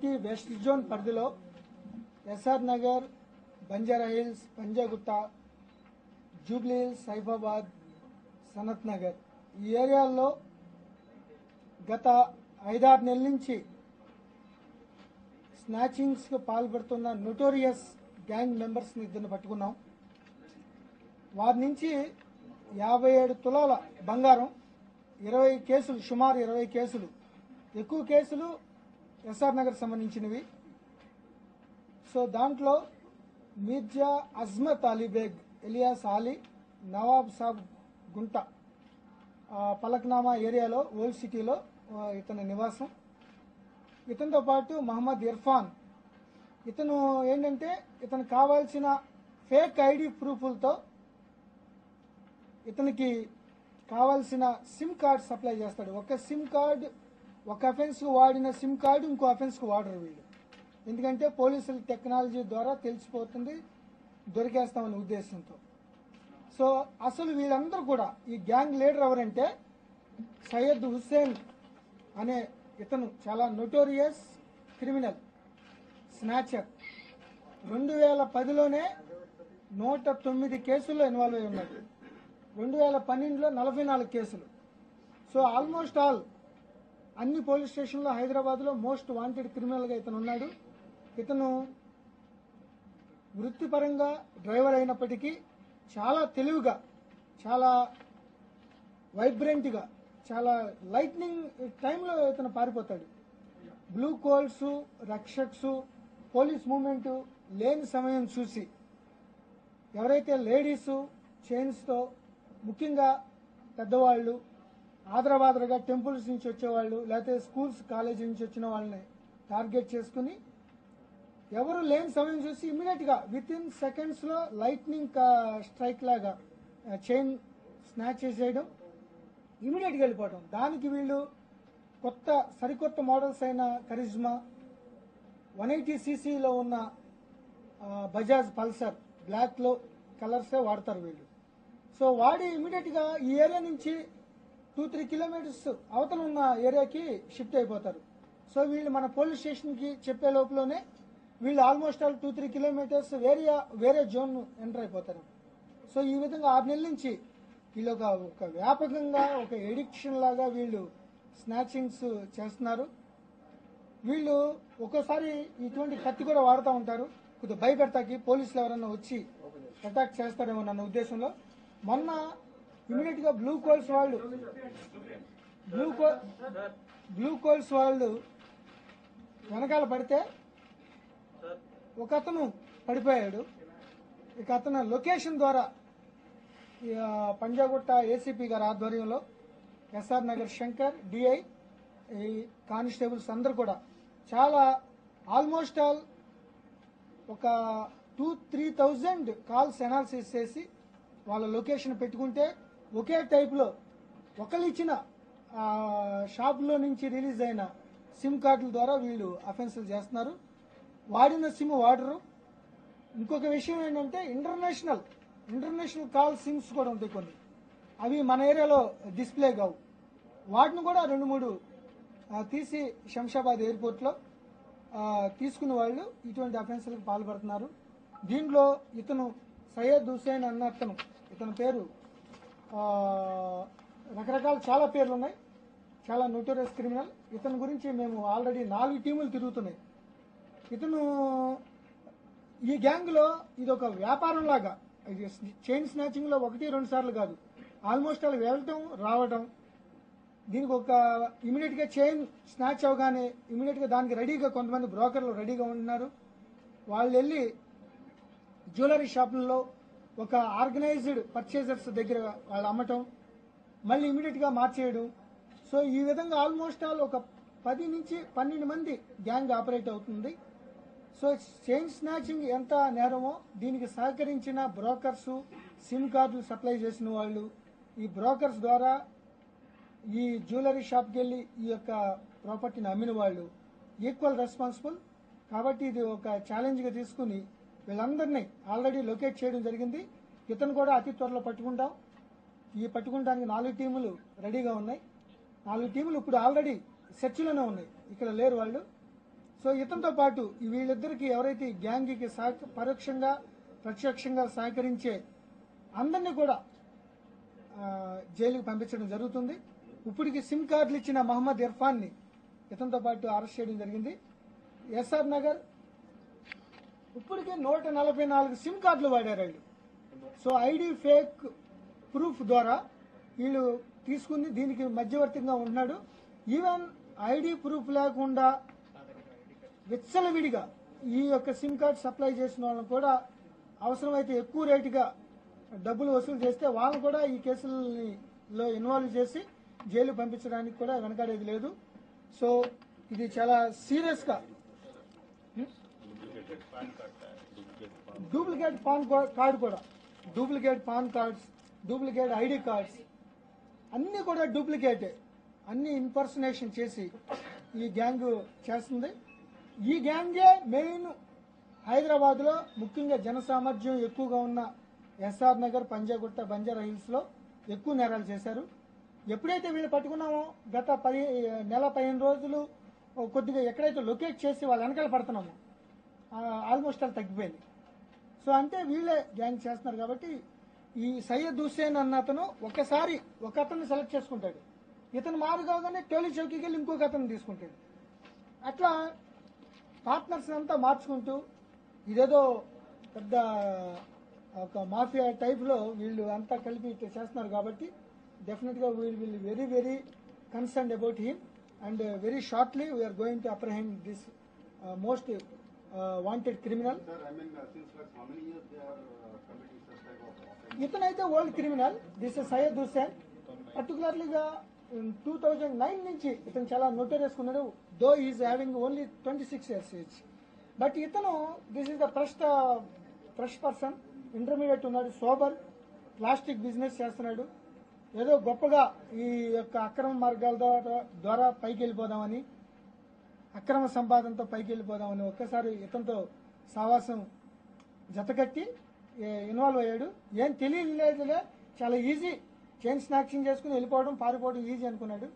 City west zone పరిధిలో SR Nagar, Banjara Hills, Panjagutta, Jubilee Hills, Saifabad, Sanath Nagar ఈ ఏరియాల్లో గత 5-6 నెలల నుంచి స్నాచింగ్స్ కు పాల్పడుతున్న నోటోరియస్ గ్యాంగ్ మెంబర్స్ ని ఇద్దరిని పట్టుకున్నాం. వారి నుంచి 57 తులాల బంగారం, 20 కేసులు, సుమారు 20 కేసులు, ఎక్కువ కేసులు ఎస్ఆర్ నగర్ సంబంధించినవి. సో దాంట్లో మీర్జా అజ్మత్ అలీ బేగ్ ఎలియాస్ అలీ, నవాబ్ సాబ్ గుంట, పలక్నామా ఏరియాలో, ఓల్డ్ సిటీలో ఇతని నివాసం. ఇతనితో పాటు మహమ్మద్ ఇర్ఫాన్, ఇతను ఏంటంటే ఇతను కావాల్సిన ఫేక్ ఐడి ప్రూఫ్లతో ఇతనికి కావాల్సిన సిమ్ కార్డ్ సప్లై చేస్తాడు. ఒక సిమ్ కార్డు, ఒక అఫెన్స్ కు వాడిన సిమ్ కార్డు ఇంకో అఫెన్స్ కు వాడరు వీళ్ళు. ఎందుకంటే పోలీసుల టెక్నాలజీ ద్వారా తెలిసిపోతుంది, దొరికేస్తామనే ఉద్దేశంతో. సో అసలు వీళ్ళందరూ కూడా ఈ గ్యాంగ్ లీడర్ ఎవరంటే సయ్యద్ హుస్సేన్ అనే ఇతను చాలా నోటోరియస్ క్రిమినల్ స్నాచర్. 2010లోనే 109 కేసుల్లో ఇన్వాల్వ్ అయి ఉన్నాడు. 2012లో 44 కేసులు. సో ఆల్మోస్ట్ ఆల్ అన్ని పోలీస్ స్టేషన్లో హైదరాబాద్లో మోస్ట్ వాంటెడ్ క్రిమినల్గా ఇతను ఉన్నాడు. ఇతను వృత్తిపరంగా డ్రైవర్ అయినప్పటికీ చాలా తెలివిగా, చాలా వైబ్రెంట్గా, చాలా లైట్నింగ్ టైంలో ఇతను పారిపోతాడు. బ్లూ కోల్స్, రక్షక్స్, పోలీస్ మూవ్మెంట్ లేని సమయం చూసి ఎవరైతే లేడీస్ చైన్స్తో, ముఖ్యంగా పెద్దవాళ్ళు, ఆదరబాదరగా టెంపుల్స్ నుంచి వచ్చేవాళ్ళు, లేకపోతే స్కూల్స్, కాలేజీ నుంచి వచ్చిన వాళ్ళని టార్గెట్ చేసుకుని ఎవరు లేని సమయం చూసి ఇమీడియట్ గా విత్ ఇన్ సెకండ్స్ లో లైట్నింగ్ స్ట్రైక్ లాగా చైన్ స్నాచ్ చేసేయడం, ఇమీడియట్ గా వెళ్ళిపోవడం. దానికి వీళ్ళు సరికొత్త మోడల్స్ అయిన కరిజ్మా, 180cc ఉన్న బజాజ్ పల్సర్ బ్లాక్ లో కలర్సే వాడతారు వీళ్ళు. సో వాడి ఇమీడియట్ గా ఈ ఏరియా నుంచి 2-3 కిలోమీటర్స్ అవతల ఉన్న ఏరియాకి షిఫ్ట్ అయిపోతారు. సో వీళ్ళు మన పోలీస్ స్టేషన్ కి చెప్పే లోపలనే వీళ్ళు ఆల్మోస్ట్ ఆల్ 2-3 కిలోమీటర్స్ వేరే జోన్ ఎంటర్ అయిపోతారు. సో ఈ విధంగా 6 నెలల నుంచి వీళ్ళు ఒక వ్యాపకంగా ఒక ఎడిక్షన్ లాగా వీళ్ళు స్నాచింగ్స్ చేస్తున్నారు. వీళ్ళు ఒక్కోసారి ఇటువంటి కత్తి కూడా వాడుతూ ఉంటారు, కొద్దిగా భయపెడతాకి పోలీసులు ఎవరన్నా వచ్చి అటాక్ చేస్తారేమో అన్న ఉద్దేశంలో. మొన్న ఇమీడియట్ గా బ్లూ కోల్స్ వాళ్ళు వెనకాల పడితే ఒక అతను పడిపోయాడు. ఇక అతను లొకేషన్ ద్వారా పంజాగుట్ట ఏసీపీ గారి ఆధ్వర్యంలో ఎస్ఆర్ నగర్ శంకర్, డిఐ, ఈ కానిస్టేబుల్స్ అందరూ కూడా చాలా ఆల్మోస్ట్ ఆల్ ఒక 2-3,000 కాల్స్ అనాలిసిస్ చేసి వాళ్ళ లొకేషన్ పెట్టుకుంటే ఒకే టైప్లో ఒకళ్ళు ఇచ్చిన షాప్లో నుంచి రిలీజ్ అయిన సిమ్ కార్డుల ద్వారా వీళ్ళు అఫెన్సులు చేస్తున్నారు. వాడిన సిమ్ వాడరు. ఇంకొక విషయం ఏంటంటే ఇంటర్నేషనల్ కాల్ సిమ్స్ కూడా ఉంటాయి కొన్ని, అవి మన ఏరియాలో డిస్ప్లే కావు. వాటిని కూడా 2-3 తీసి శంషాబాద్ ఎయిర్పోర్ట్లో తీసుకున్న వాళ్ళు ఇటువంటి అఫెన్సులకు పాల్పడుతున్నారు. దీంట్లో ఇతను సయ్యద్ హుస్సేన్ అన్న ఇతని పేరు రకరకాల చాలా పేర్లు ఉన్నాయి, చాలా నోటోరియస్ క్రిమినల్. ఇతని గురించి మేము ఆల్రెడీ 4 టీములు తిరుగుతున్నాయి. ఇతను ఈ గ్యాంగ్ లో ఇది ఒక వ్యాపారం లాగా, చైన్ స్నాచింగ్ లో 1-2 సార్లు కాదు, ఆల్మోస్ట్ అలా వెళ్ళటం రావటం. దీనికి ఒక ఇమీడియట్ గా చైన్ స్నాచ్ అవగానే ఇమీడియట్ గా దానికి రెడీగా కొంతమంది బ్రోకర్లు రెడీగా ఉంటున్నారు. వాళ్ళు వెళ్ళి జ్యువెలరీ షాపుల్లో ఒక ఆర్గనైజ్డ్ పర్చేజర్స్ దగ్గర వాళ్ళు అమ్మటం, మళ్ళీ ఇమీడియట్ గా మార్చేయడం. సో ఈ విధంగా ఆల్మోస్ట్ ఆల్ ఒక 10 నుంచి 12 మంది గ్యాంగ్ ఆపరేట్ అవుతుంది. సో చైన్ స్నాచింగ్ ఎంత నేరమో దీనికి సహకరించిన బ్రోకర్స్, సిమ్ కార్డులు సప్లై చేసిన వాళ్ళు, ఈ బ్రోకర్స్ ద్వారా ఈ జ్యువెలరీ షాప్కి వెళ్ళి ఈ యొక్క ప్రాపర్టీని అమ్మిన వాళ్ళు ఈక్వల్ రెస్పాన్సిబుల్. కాబట్టి ఇది ఒక ఛాలెంజ్ గా తీసుకుని వీళ్ళందరినీ ఆల్రెడీ లొకేట్ చేయడం జరిగింది. ఇతను కూడా అతి త్వరలో పట్టుకుంటాం. ఈ పట్టుకుంటానికి 4 టీములు రెడీగా ఉన్నాయి. 4 టీములు ఇప్పుడు ఆల్రెడీ సెర్చ్లోనే ఉన్నాయి, ఇక్కడ లేరు వాళ్ళు. సో ఇతనితో పాటు వీళ్ళిద్దరికి ఎవరైతే ఈ గ్యాంగ్కి పరోక్షంగా ప్రత్యక్షంగా సహకరించే అందరినీ కూడా జైలుకు పంపించడం జరుగుతుంది. ఇప్పటికి సిమ్ కార్డులు ఇచ్చిన మహమ్మద్ ఇర్ఫాన్ని ఇతనితో పాటు అరెస్ట్ చేయడం జరిగింది. ఎస్ఆర్ నగర్ ఇప్పటికే 144 సిమ్ కార్డులు వాడారు వీళ్ళు. సో ఐడి ఫేక్ ప్రూఫ్ ద్వారా వీళ్ళు తీసుకుని దీనికి మధ్యవర్తిగా ఉంటున్నాడు. ఈవెన్ ఐడి ప్రూఫ్ లేకుండా విచ్చలవిడిగా ఈ యొక్క సిమ్ కార్డ్ సప్లై చేసిన వాళ్ళని కూడా అవసరమైతే ఎక్కువ రేటుగా డబ్బులు వసూలు చేస్తే వాళ్ళని కూడా ఈ కేసులలో ఇన్వాల్వ్ చేసి జైలు పంపించడానికి కూడా వెనకాడేది లేదు. సో ఇది చాలా సీరియస్ గా డూప్లికేట్ పాన్ కార్డు కూడా, duplicate pan cards, duplicate ID cards అన్ని కూడా డూప్లికేటే, అన్ని ఇంపర్సనేషన్ చేసి ఈ గ్యాంగ్ చేస్తుంది. ఈ గ్యాంగే మెయిన్ హైదరాబాద్ లో ముఖ్యంగా జనసామర్థ్యం ఎక్కువగా ఉన్న ఎస్ఆర్ నగర్, పంజాగుట్ట, బంజారా హిల్స్ లో ఎక్కువ నేరాలు చేశారు. ఎప్పుడైతే వీళ్ళు పట్టుకున్నామో గత 15 రోజులు కొద్దిగా ఎక్కడైతే లొకేట్ చేసి వాళ్ళ వెనకాల పడుతున్నామో ఆల్మోస్ట్ అది తగ్గిపోయింది. సో అంటే వీళ్ళే గ్యాంగ్ చేస్తున్నారు కాబట్టి ఈ సయ్యద్ హుస్సేన్ అన్న అతను ఒకసారి ఒక అతన్ని సెలెక్ట్ చేసుకుంటాడు, ఇతను మారు కాగానే టోలీ చౌకీకి వెళ్ళి ఇంకొక అతను తీసుకుంటాడు. అట్లా పార్ట్నర్స్ అంతా మార్చుకుంటూ ఇదేదో పెద్ద ఒక మాఫియా టైప్ లో వీళ్ళు అంతా కలిపి చేస్తున్నారు కాబట్టి డెఫినెట్ గా wheel will very very concerned about him and very shortly we are going to apprehend this most wanted criminal. ఇతనైతే old criminal, this Syed Hussain. పర్టికులర్లీగా 2009 నుంచి ఇతను చాలా నోటరియస్ ఉన్నాడు, though is having only 26 years age. But ఇతను this is the fresh person, intermediate ఉన్నాడు, sober, plastic business చేస్తున్నాడు. ఏదో గొప్పగా ఈ యొక్క అక్రమ మార్గాల ద్వారా పైకి వెళ్ళిపోదామని, అక్రమ సంపాదనతో పైకి వెళ్ళిపోదామని ఒక్కసారి ఇతనితో సావాసం జతకట్టి ఇన్వాల్వ్ అయ్యాడు. ఏం తెలియలేదులే, చాలా ఈజీ, చైన్ స్నాక్సింగ్ చేసుకుని వెళ్ళిపోవడం, పారిపోవడం ఈజీ అనుకున్నాడు.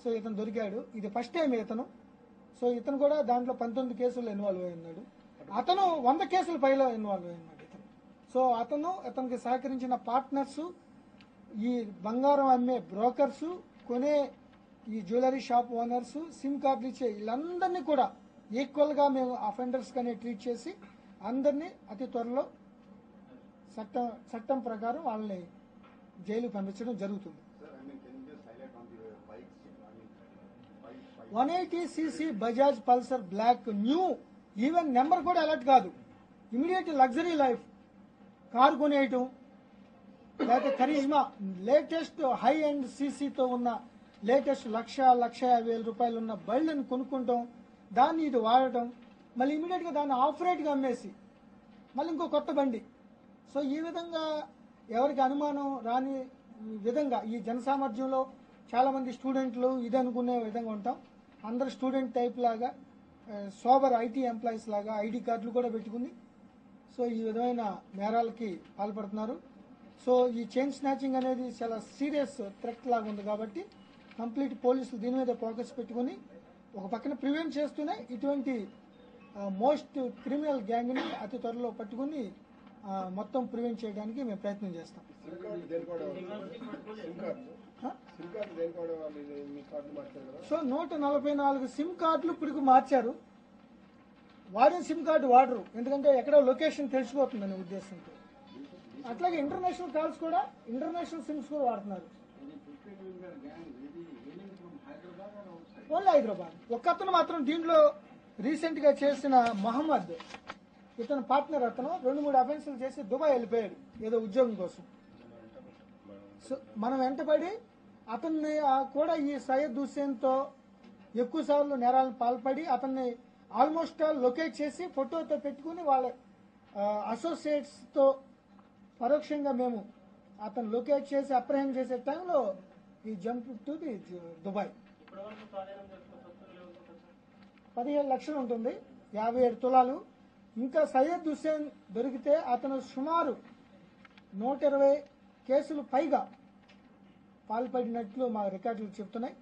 సో ఇతను దొరికాడు, ఇది ఫస్ట్ టైం ఇతను. సో ఇతను కూడా దాంట్లో 19 కేసుల్లో ఇన్వాల్వ్ అయి ఉన్నాడు. అతను 100 కేసుల పైలో ఇన్వాల్వ్ అయి ఉన్నాడు ఇతను. సో అతనికి సహకరించిన పార్ట్నర్స్, ఈ బంగారం అమ్మే బ్రోకర్స్, కొనే ఈ జ్యువెలరీ షాప్ ఓనర్స్, సిమ్ కార్డులు ఇచ్చే వీళ్ళందరినీ కూడా ఈక్వల్ గా మేము అఫెండర్స్ గానే ట్రీట్ చేసి అందరినీ అతి త్వరలో చట్టం ప్రకారం వాళ్ళని జైలు పంపించడం జరుగుతుంది. 180cc Bajaj Pulsar black new, even number కూడా అలర్ట్ కాదు, ఇమీడియట్ లగ్జరీ లైఫ్ కారు కొనేయటం, లేకపోతే కరిజ్మా లేటెస్ట్ హై అండ్ సీసీతో ఉన్న లేటెస్ట్ 1,50,000 రూపాయలు ఉన్న బళ్ళని కొనుక్కుంటాం, దాన్ని ఇది వాడటం, మళ్ళీ ఇమీడియట్ గా దాన్ని ఆఫ్ రేట్ గా అమ్మేసి మళ్ళీ ఇంకో కొత్త బండి. సో ఈ విధంగా ఎవరికి అనుమానం రాని విధంగా ఈ జనసామర్థ్యంలో చాలా మంది స్టూడెంట్లు ఇది అనుకునే విధంగా ఉంటాం. అందరు స్టూడెంట్ టైప్ లాగా సోబర్ ఐటీ ఎంప్లాయీస్ లాగా ఐడి కార్డులు కూడా పెట్టుకుని సో ఈ విధమైన నేరాలకి పాల్పడుతున్నారు. సో ఈ చైన్ స్నాచింగ్ అనేది చాలా సీరియస్ థ్రెట్ లాగా ఉంది కాబట్టి కంప్లీట్ పోలీసులు దీని మీద ఫోకస్ పెట్టుకుని ఒక పక్కన ప్రివెంట్ చేస్తూనే ఇటువంటి మోస్ట్ క్రిమినల్ గ్యాంగ్ ని అతి త్వరలో పట్టుకుని మొత్తం ప్రివెంట్ చేయడానికి మేము ప్రయత్నం చేస్తాం. సో 144 సిమ్ కార్డులు ఇప్పుడు మార్చారు. వాడిన సిమ్ కార్డు వాడరు, ఎందుకంటే ఎక్కడో లొకేషన్ తెలిసిపోతుందనే ఉద్దేశంతో. అట్లాగే ఇంటర్నేషనల్ కాల్స్ కూడా ఇంటర్నేషనల్ సిమ్స్ కూడా వాడుతున్నారు. ఓన్లీ హైదరాబాద్. ఒక్కతను మాత్రం దీంట్లో రీసెంట్ గా చేసిన మహమ్మద్, ఇతను పార్ట్నర్, అతను 2-3 అఫెన్సులు చేసి దుబాయ్ వెళ్ళిపోయాడు ఏదో ఉద్యోగం కోసం. సో మనం వెంటపడి అతన్ని కూడా ఈ సయ్యద్ హుస్సేన్ తో ఎక్కువ సార్లు నేరాలను పాల్పడి అతన్ని ఆల్మోస్ట్ లొకేట్ చేసి ఫోటోతో పెట్టుకుని వాళ్ళ అసోసియేట్స్ తో పరోక్షంగా మేము అతను లొకేట్ చేసి అప్రహెండ్ చేసే టైంలో ఈ జంప్ టు ది దుబాయ్. 17 లక్షలు ఉంటుంది, 57 తులాలు. ఇంకా సయ్యద్ హుస్సేన్ దొరికితే అతను సుమారు 120 కేసులు పైగా పాల్పడినట్లు మా రికార్డులు చెప్తున్నాయి.